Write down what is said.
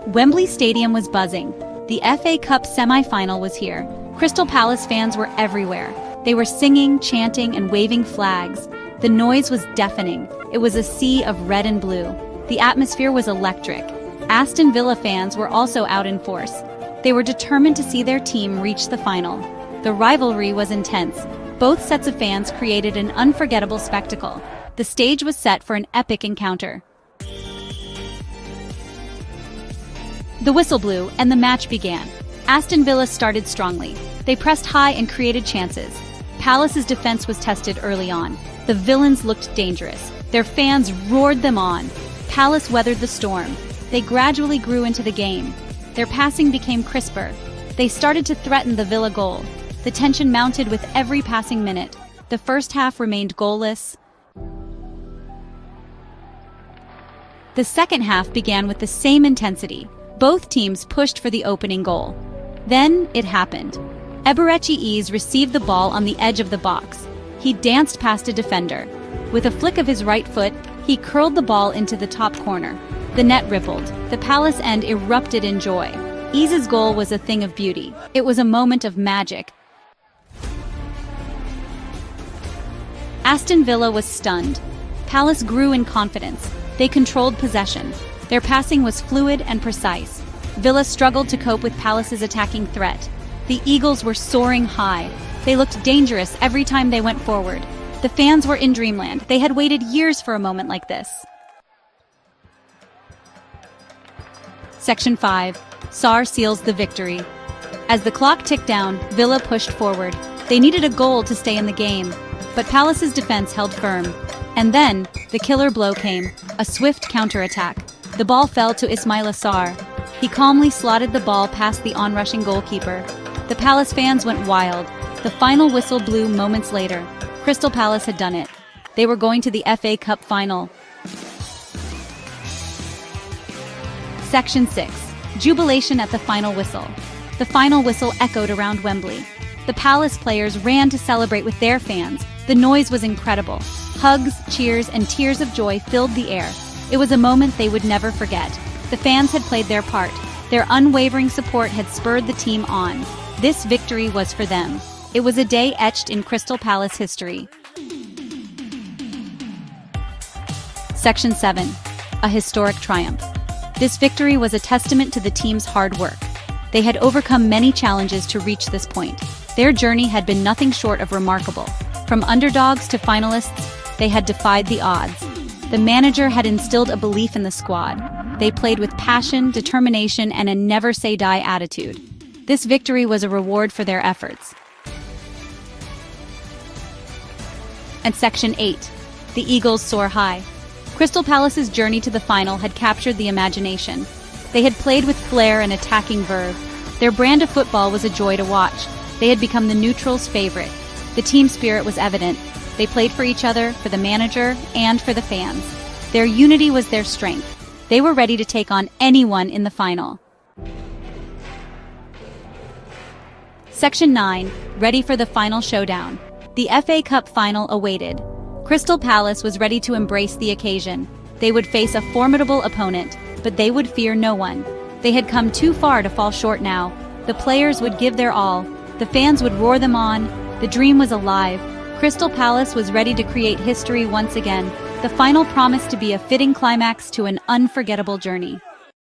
Wembley Stadium was buzzing. The FA Cup semi-final was here. Crystal Palace fans were everywhere. They were singing, chanting, and waving flags. The noise was deafening. It was a sea of red and blue. The atmosphere was electric. Aston Villa fans were also out in force. They were determined to see their team reach the final. The rivalry was intense. Both sets of fans created an unforgettable spectacle. The stage was set for an epic encounter. The whistle blew, and the match began. Aston Villa started strongly. They pressed high and created chances. Palace's defense was tested early on. The villains looked dangerous. Their fans roared them on. Palace weathered the storm. They gradually grew into the game. Their passing became crisper. They started to threaten the Villa goal. The tension mounted with every passing minute. The first half remained goalless. The second half began with the same intensity. Both teams pushed for the opening goal. Then it happened. Eberechi received the ball on the edge of the box. He danced past a defender. With a flick of his right foot, he curled the ball into the top corner. The net rippled. The Palace end erupted in joy. Eze's goal was a thing of beauty. It was a moment of magic. Aston Villa was stunned. Palace grew in confidence. They controlled possession. Their passing was fluid and precise. Villa struggled to cope with Palace's attacking threat. The Eagles were soaring high. They looked dangerous every time they went forward. The fans were in dreamland. They had waited years for a moment like this. Section 5. Sarr seals the victory. As the clock ticked down, Villa pushed forward. They needed a goal to stay in the game, but Palace's defense held firm. And then, the killer blow came, a swift counterattack. The ball fell to Ismaila Sarr. He calmly slotted the ball past the onrushing goalkeeper. The Palace fans went wild. The final whistle blew moments later. Crystal Palace had done it. They were going to the FA Cup final. Section 6. Jubilation at the final whistle. The final whistle echoed around Wembley. The Palace players ran to celebrate with their fans. The noise was incredible. Hugs, cheers, and tears of joy filled the air. It was a moment they would never forget. The fans had played their part. Their unwavering support had spurred the team on. This victory was for them. It was a day etched in Crystal Palace history. Section 7. A historic triumph. This victory was a testament to the team's hard work. They had overcome many challenges to reach this point. Their journey had been nothing short of remarkable. From underdogs to finalists, they had defied the odds. The manager had instilled a belief in the squad. They played with passion, determination, and a never-say-die attitude. This victory was a reward for their efforts. And Section 8. The Eagles soar high. Crystal Palace's journey to the final had captured the imagination. They had played with flair and attacking verve. Their brand of football was a joy to watch. They had become the neutrals' favorite. The team spirit was evident. They played for each other, for the manager, and for the fans. Their unity was their strength. They were ready to take on anyone in the final. Section 9. Ready for the final showdown. The FA Cup final awaited. Crystal Palace was ready to embrace the occasion. They would face a formidable opponent, but they would fear no one. They had come too far to fall short now. The players would give their all. The fans would roar them on. The dream was alive. Crystal Palace was ready to create history once again. The final promised to be a fitting climax to an unforgettable journey.